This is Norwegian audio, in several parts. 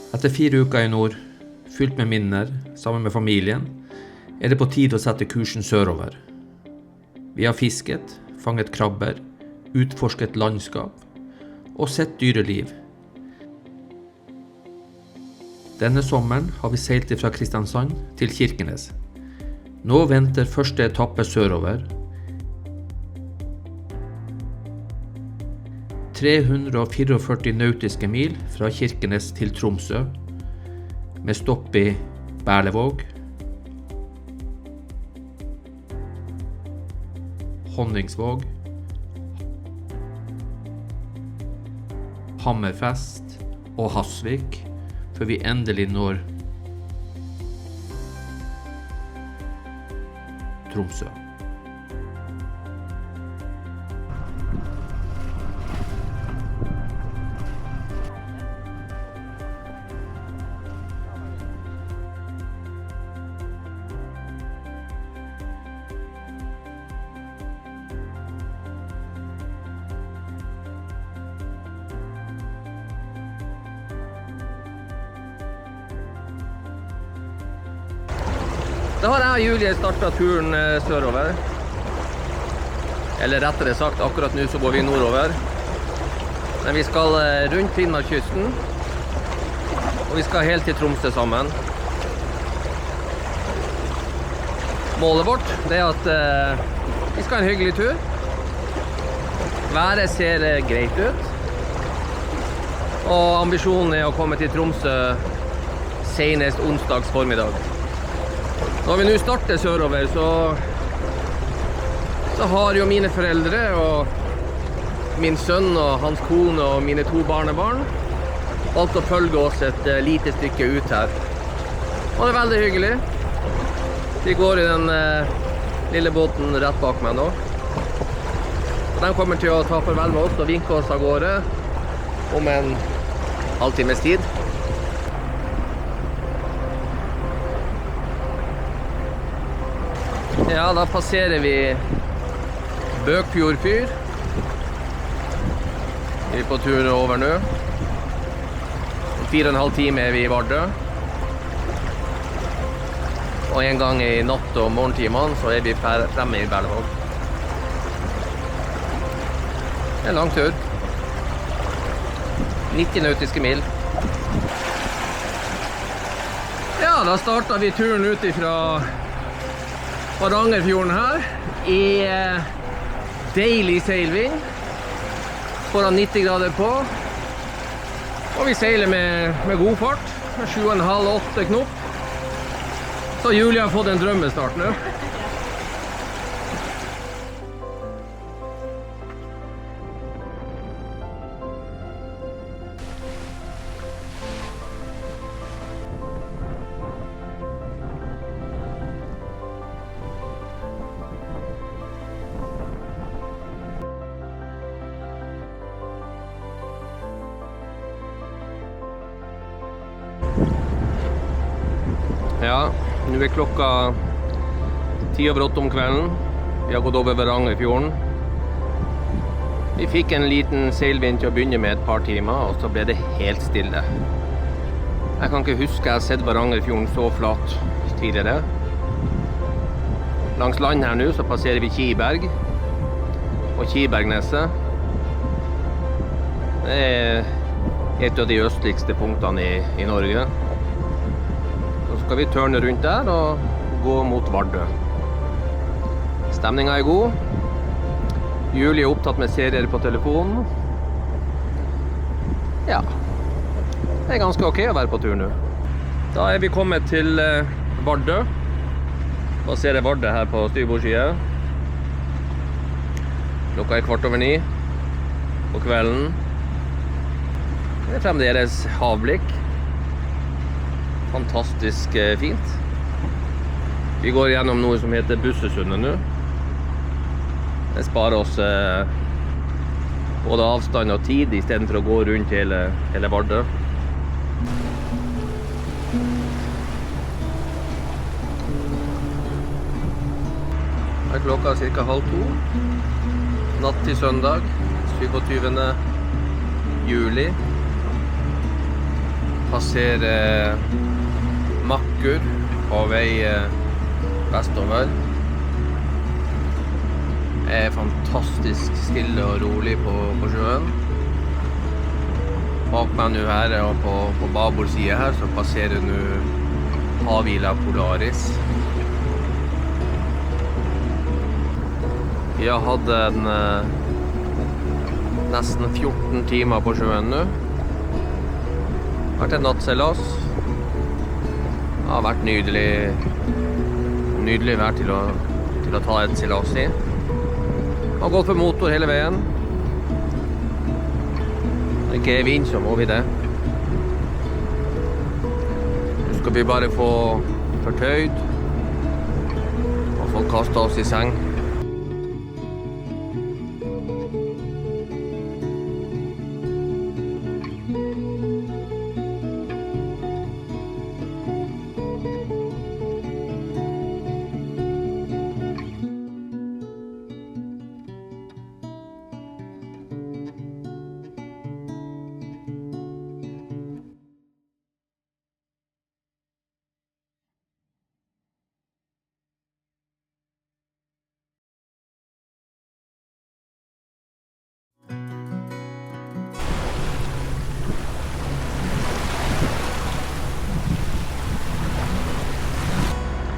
Etter 4 uker i nord, fylt med minner, sammen med familien, det på tide å sette kursen sørover. Vi har fisket, fanget krabber, utforsket landskap og sett dyreliv. Denne sommeren har vi seilt fra Kristiansand til Kirkenes. Nå venter første etappe sørover. 344 nautiske mil fra Kirkenes til Tromsø, med stopp i Berlevåg, Honningsvåg, Hammerfest og Hasvik, før vi endelig når Tromsø. Da har jeg og Julie startet turen sørover. Eller rettere sagt, akkurat nå så går vi nordover. Men vi skal rundt Finnmarkskysten. Og vi skal helt til Tromsø sammen. Målet vårt det er at vi skal ha en hyggelig tur. Været ser greit ut. Og ambisjonen er å komme til Tromsø senest onsdags formiddag. Når vi nå starter sørover, så har jo mine foreldre og min sønn og hans kone og mine 2 barnebarn valgt å følge oss et lite stykke ut her. Og det er veldig hyggelig. De går i den lille båten rett bak meg nå. Og de kommer til å ta farvel med oss og vinke oss av gårde om en halvtimes tid. Ja, da passerer vi Bøkfjord fyr. Vi er på tur over nå. Om 4,5 timer er vi i Vardø. Og en gang i natt og morgentimene så er vi fremme i Berlevåg. Det er en lang tur. 90 nautiske mil. Ja, da startet vi turen ut ifra Varangerfjorden her, i deilig seilvind, foran 90 grader på, og vi seiler med god fart, med 7,5-8 knop, så Julie har fått en drømmestart nå. Ja, nå er klokka 10:08 om kvelden. Vi har gått over Varangerfjorden. Vi fikk en liten seilvind til å begynne med et par timer, og så ble det helt stille. Jeg kan ikke huske jeg har sett Varangerfjorden så flat tidligere. Langs land her nå så passerer vi Kiberg og Kibergneset. Det er et av de østligste punktene i Norge. Så skal vi tørne rundt der og gå mot Vardø. Stemningen er god. Julie er opptatt med serier på telefonen. Ja, det er ganske ok å være på tur nå. Da er vi kommet til Vardø. Passerer Vardø her på styrbordssida. Klokka er 8:15 på kvelden. Det er fremdeles havblikk. Fantastisk fint. Vi går gjennom noe som heter Bussesundet nå. Det sparer oss både avstand og tid i stedet for å gå rundt hele Vardø. Her er klokka ca. 1:30. Natt til søndag, 27. juli. Passerer Makkur på vei vestover. Fantastisk stille og rolig på sjøen. Bak meg nå her og på babord side her så passerer nå Havila Polaris. Vi har hatt nesten 14 timer på sjøen nå. Vært en nattseilas. Det har vært nydelig vær til å ta et seilas i. Har gått for motor hele veien. Når det ikke er vind, så må vi det. Nå skal vi bare få fortøyd og få kastet oss i seng.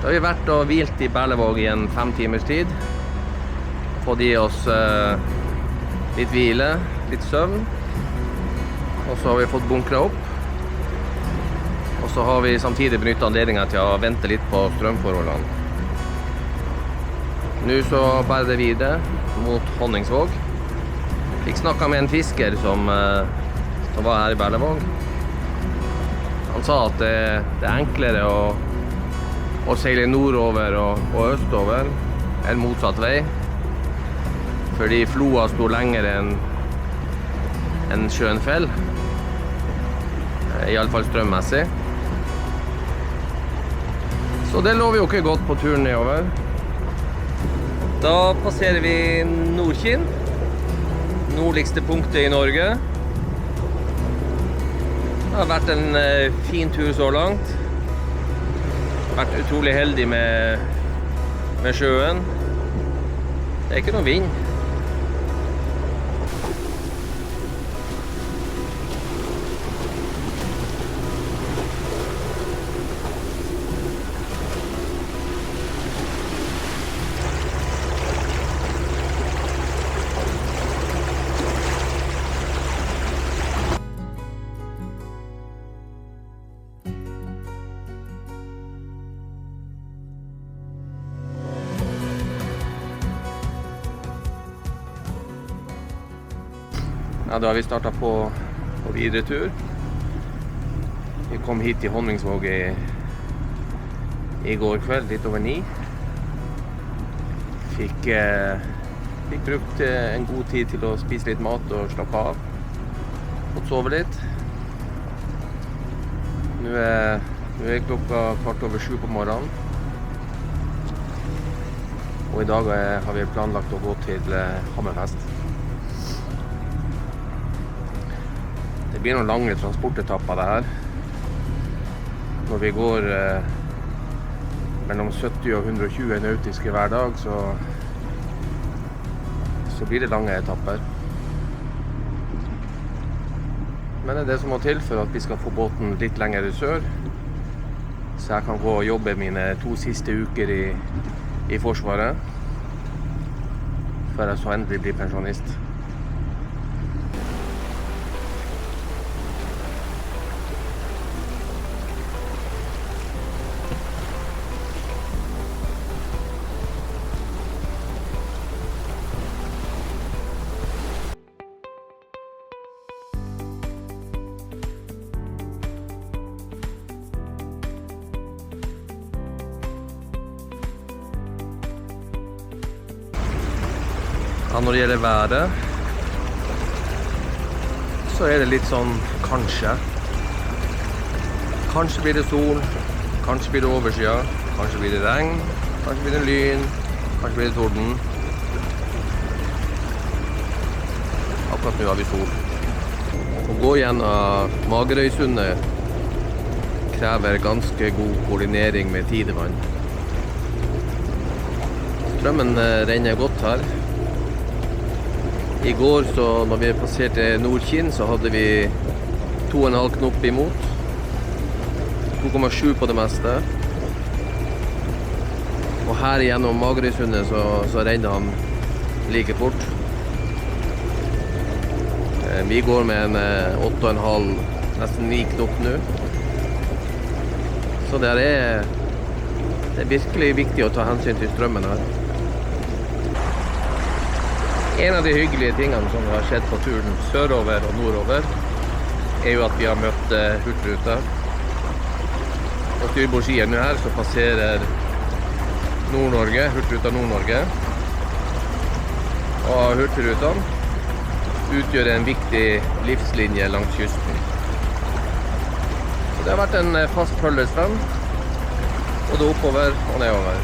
Da har vi vært og hvilt i Berlevåg i en 5 timers tid. Fått i oss litt hvile, litt søvn. Og så har vi fått bunkret opp. Og så har vi samtidig benyttet anledningen til å vente litt på strømforholdene. Nå så bærer det videre mot Honningsvåg. Fikk snakket med en fisker som var her i Berlevåg. Han sa at det er enklere å seile nordover og østover enn motsatt vei. Fordi floa sto lenger enn sjøen Fell. I alle fall strømmessig. Så det lover jo ikke godt på turen nedover. Da passerer vi Nordkinn. Nordligste punktet i Norge. Det har vært en fin tur så langt. Vært utrolig heldig med sjøen. Det er ikke noe vind. Ja, da har vi startet på videre tur. Vi kom hit til Honningsvåg i går kveld, litt over 9. Fikk brukt en god tid til å spise litt mat og slappe av. Fått sove litt. Nå er klokka 7:15 på morgenen. Og i dag har vi planlagt å gå til Hammerfest. Det blir noen lange transportetapper det her. Når vi går mellom 70 og 120 nautiske hver dag, så blir det lange etapper. Men det er det som må til for at vi skal få båten litt lenger sør. Så jeg kan gå og jobbe mine 2 siste uker i Forsvaret. Før jeg så endelig blir pensjonist. Ja, når det gjelder været, så er det litt sånn kanskje. Kanskje blir det sol, kanskje blir det overskyet, kanskje blir det regn, kanskje blir det lyn, kanskje blir det torden. Akkurat nå har vi sol. Å gå gjennom Magerøysundet krever ganske god koordinering med tidevann. Strømmen renner godt her. I går, så når vi passerte Nordkinn, så hadde vi 2,5 knop imot. 2,7 på det meste. Og her gjennom Magerøysundet så renner han like fort. Vi går med en 8,5, nesten 9 knop nå. Så det er virkelig viktig å ta hensyn til strømmen her. En av de hyggelige tingene som har skjedd på turen sørover og nordover, er jo at vi har møtt Hurtigruta. På styrbordssiden nå her så passerer Nord-Norge, Hurtigruta Nord-Norge. Og Hurtigrutene utgjør en viktig livslinje langs kysten. Så det har vært en fast følgesvenn, både oppover og nedover.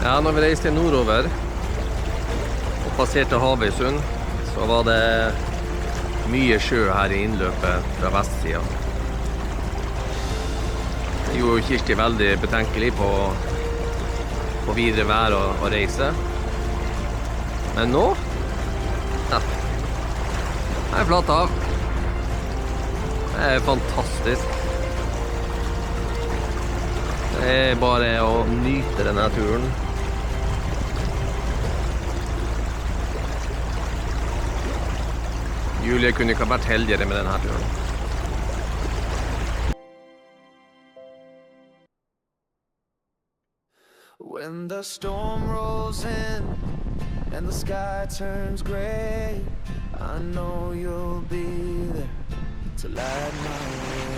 Ja, når vi reiste nordover og passerte Havøysund, så var det mye sjø her i innløpet fra vestsiden. Det gjorde Kirsti veldig betenkelig på videre vær og reise. Men nå, ja, det er flatt hav. Det er fantastisk. Det er bare å nyte denne turen. Julie kunne ikke ha vært heldigere med denne turen. When the storm rolls in and the sky turns gray, I know you'll be there to light my way.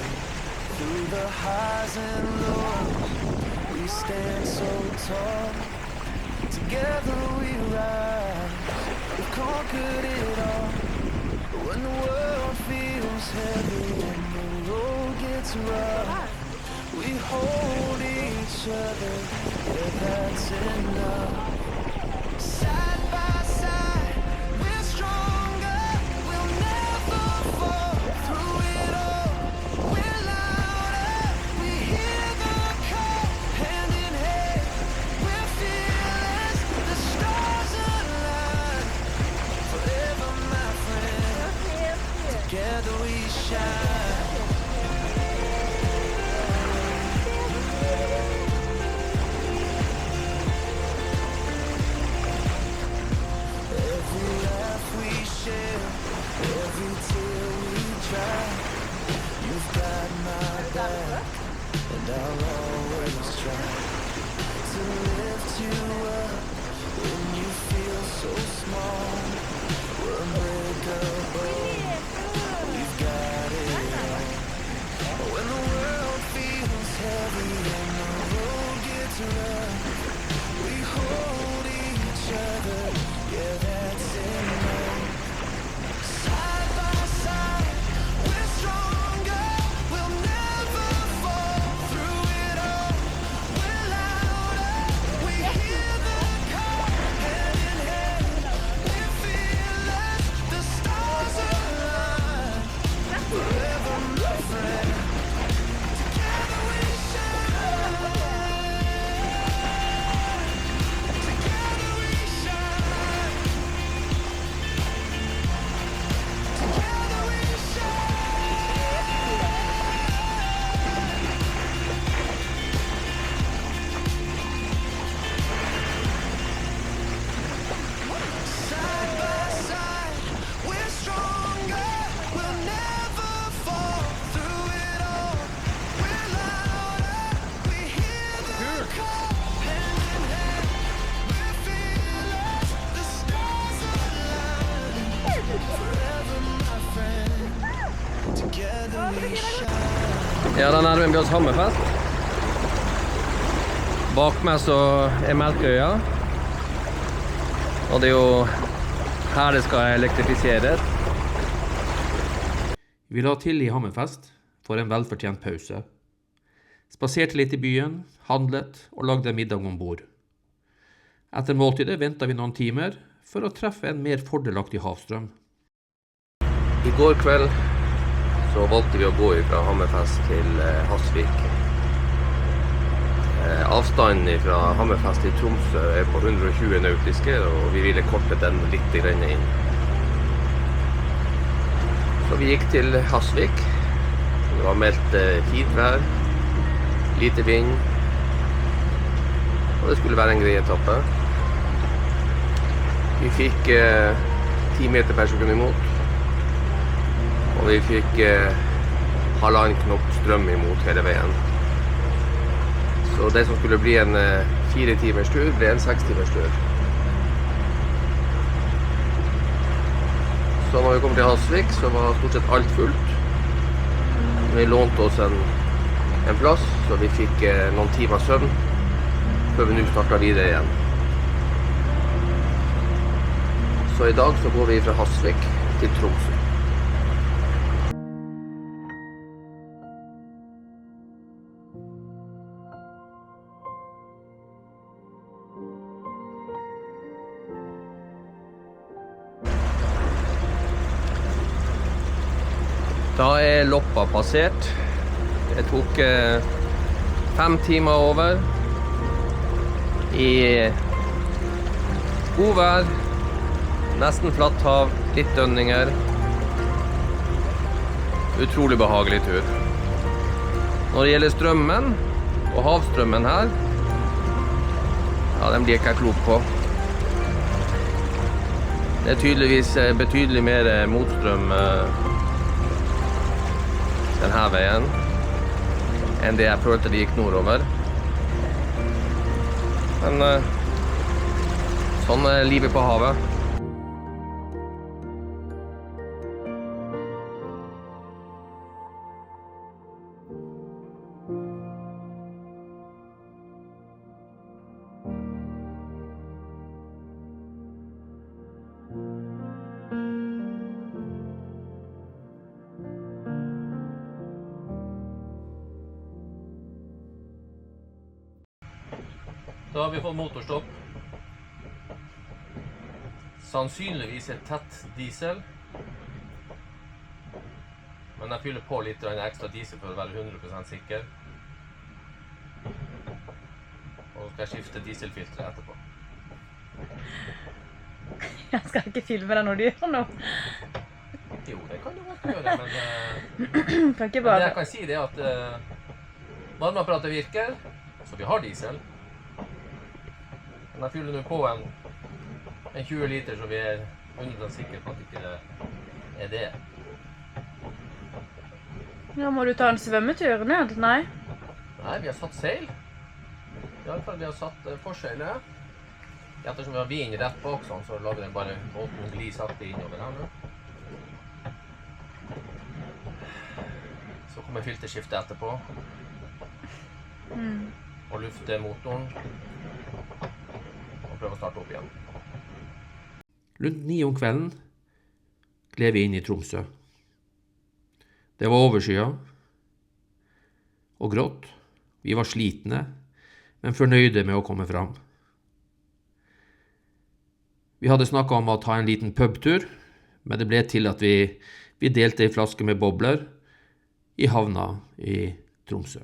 Through the highs and lows, we stand so tall. Together we rise, we've conquered it all. When the world feels heavy and the road gets rough, we hold each other, yeah, that's enough. Side by side, we're stronger, we'll never fall. Through it all, we're louder, we hear the call. Hand in hand, we're fearless, the stars align. Forever, my friend, together we shine. Every tear we dry, you've got my back, and I'll always try to lift you up when you feel so small. We're unbreakable, we've got it all. When the world feels heavy and the road gets rough, we hold each other, yeah, that's enough. We'll never fall. Through it all, we're louder, we hear the Ja, da nærmer vi oss Hammerfest. Bak meg så Melkøya. Og det jo her det skal elektrifiseres. Vi la til i Hammerfest for en velfortjent pause. Spaserte litt i byen, handlet og lagde middag ombord. Etter måltidet ventet vi noen timer for å treffe en mer fordelaktig havstrøm. I går kveld så valgte vi å gå fra Hammerfest til Hasvik. Avstanden fra Hammerfest til Tromsø på 120 nautiske, og vi ville korte den litt inn. Så vi gikk til Hasvik. Det var meldt fint vær, lite vind, og det skulle være en grei etappe. Vi fikk 10 meter per sekund imot, og vi fikk 1,5 knop strøm imot hele veien. Så det som skulle bli en 4 timers tur, ble en 6 timers tur. Så når vi kom til Hasvik, så var stort sett alt fullt. Vi lånte oss en plass, så vi fikk noen timer søvn, før vi nå startet videre igjen. Så i dag så går vi fra Hasvik til Tromsø. Da er Loppa passert. Det tok 5 timer over i god vær, nesten flatt hav, litt dønninger. Utrolig behagelig tur. Når det gjelder strømmen og havstrømmen her, ja, den blir ikke jeg klok på. Det er tydeligvis betydelig mer motstrøm denne veien enn det jeg følte det gikk nordover. Men sånn er livet på havet. Da har vi fått motorstopp. Sannsynligvis et tett diesel. Men jeg fyller på litt ekstra diesel for å være 100% sikker. Og så skal jeg skifte dieselfiltret etterpå. Jeg skal ikke filme deg når du gjør noe. Jo, det kan du godt gjøre, men Kan ikke bare... det jeg kan si det er at varmeapparatet virker, så vi har diesel. Men jeg fyller nå på en 20 liter, så vi er 100% sikre på at ikke det er det. Ja, må du ta en svømmetur ned? Nei? Nei, vi har satt seil. I alle fall vi har satt forseilet. Ettersom vi har vinen rett bak sånn, så lager den bare båten gli sakte innover her nå. Så kommer filterskiftet etterpå. Og lufte motoren. Og prøve å starte opp igjen. Rundt 9 om kvelden gled vi inn i Tromsø. Det var overskyet og grått. Vi var slitne, men fornøyde med å komme fram. Vi hadde snakket om å ta en liten pubtur, men det ble til at vi delte en flaske med bobler i havna i Tromsø.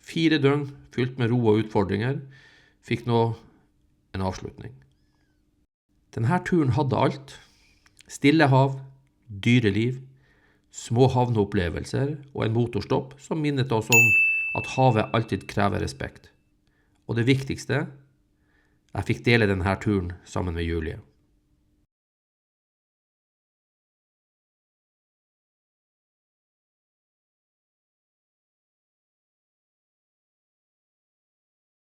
4 døgn fylt med ro og utfordringer fikk nå en avslutning. Denne turen hadde alt. Stille hav, dyreliv, små havneopplevelser og en motorstopp som minnet oss om at havet alltid krever respekt. Og det viktigste, jeg fikk dele denne turen sammen med Julie.